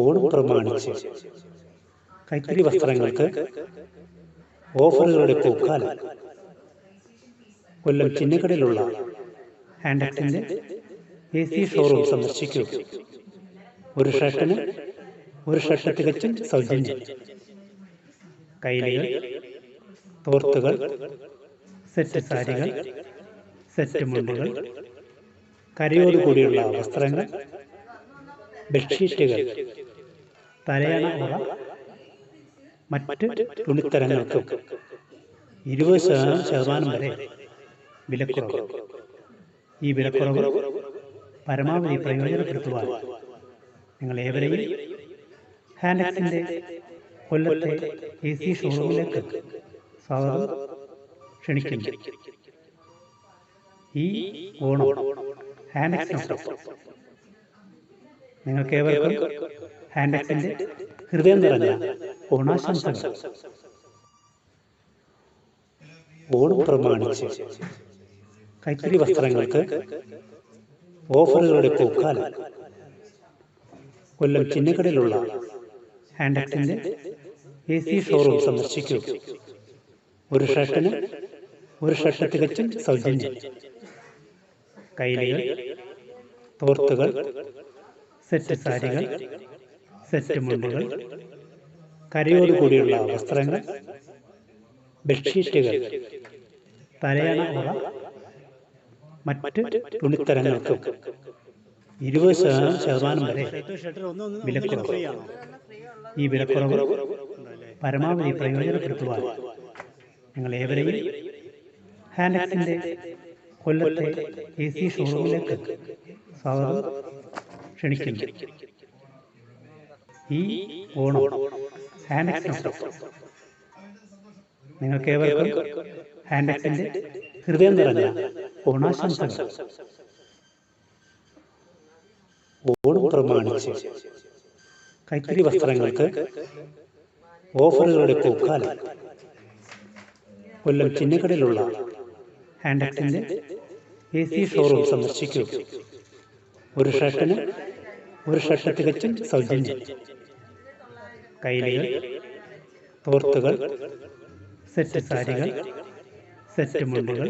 ഓണം പ്രമാണിച്ച് കൈത്തറി വസ്ത്രങ്ങൾക്ക് ഓഫറുകളുടെ പൂക്കാലം. കൊല്ലം ചിന്നക്കടയിലുള്ള ഹാൻഡക്സിന്റെ AC ഷോറൂം സന്ദർശിക്കൂ. ഒരു ഷർട്ട് തികച്ചും സൗജന്യം. കൈലികൾ, തോർത്തുകൾ, സെറ്റ് സാരികൾ, സെറ്റ് മുണ്ടുകൾ, കരയോടുകൂടിയുള്ള വസ്ത്രങ്ങൾ, ബെഡ്ഷീറ്റുകൾ, തലയണ ഉറ, മറ്റ് തുണിത്തരങ്ങൾക്കും 20% വരെ വിലക്കുറവ്. ഈ വിലക്കുറവ് പരമാവധി പ്രയോജനപ്പെടുത്തുവാൻ നിങ്ങൾ ഏവരെയും ഹാൻഡക്സിന്റെ കൊല്ലത്തെ AC ഷോറൂമിലേക്ക് സ്വാഗതം ക്ഷണിക്കുന്നു. ഈ ഓണം ഹാൻഡക്സിനൊപ്പം നിങ്ങൾക്കേവർക്കും ഹാൻഡക്സിന്റെ ഹൃദയം നിറഞ്ഞ ഓണാശംസകൾ. ഓണം പ്രമാണിച്ച് കൈത്തറി വസ്ത്രങ്ങൾക്ക് ഓഫറുകളുടെ പൂക്കാലം. കൊല്ലം ചിന്നക്കടയിലുള്ള ഹാൻഡക്സിന്റെ AC ഷോറൂം സന്ദർശിക്കൂ. ഒരു ഷർട്ട് തികച്ചും സൗജന്യം. കൈലികൾ, തോർത്തുകൾ, സെറ്റ് സാരികൾ, സെറ്റ് മുണ്ടുകൾ, കരയോടുകൂടിയുള്ള വസ്ത്രങ്ങൾ, ബെഡ്ഷീറ്റുകൾ, തലയണ ഉറ, മറ്റ് തുണിത്തരങ്ങൾക്കും 20% വരെ വിലക്കുറവ്. ഈ വിലക്കുറവ് പരമാവധി പ്രയോജനപ്പെടുത്തുവാൻ നിങ്ങൾ ഏവരെയും ഹാൻഡക്സിന്റെ കൊല്ലത്തെ AC ഷോറൂമിലേക്ക് സ്വാഗതം ക്ഷണിക്കുന്നു. ഈ ഓണം ഹാൻഡക്സിനൊപ്പം നിങ്ങൾക്കേവർക്കും ഹാൻഡക്സിന്റെ ഹൃദയം നിറഞ്ഞ ഓണാശംസകൾ. ഓണം പ്രമാണിച്ച് കൈത്തറി വസ്ത്രങ്ങൾക്ക് ഓഫറുകളുടെ പൂക്കാലം. കൊല്ലം ചിന്നക്കടയിലുള്ള ഹാൻഡക്സിന്റെ AC ഷോറൂം സന്ദർശിക്കൂ. ഒരു ഷർട്ട് തികച്ചും സൗജന്യം. കൈലികൾ, തോർത്തുകൾ, സെറ്റ് സാരികൾ, സെറ്റ് മുണ്ടുകൾ,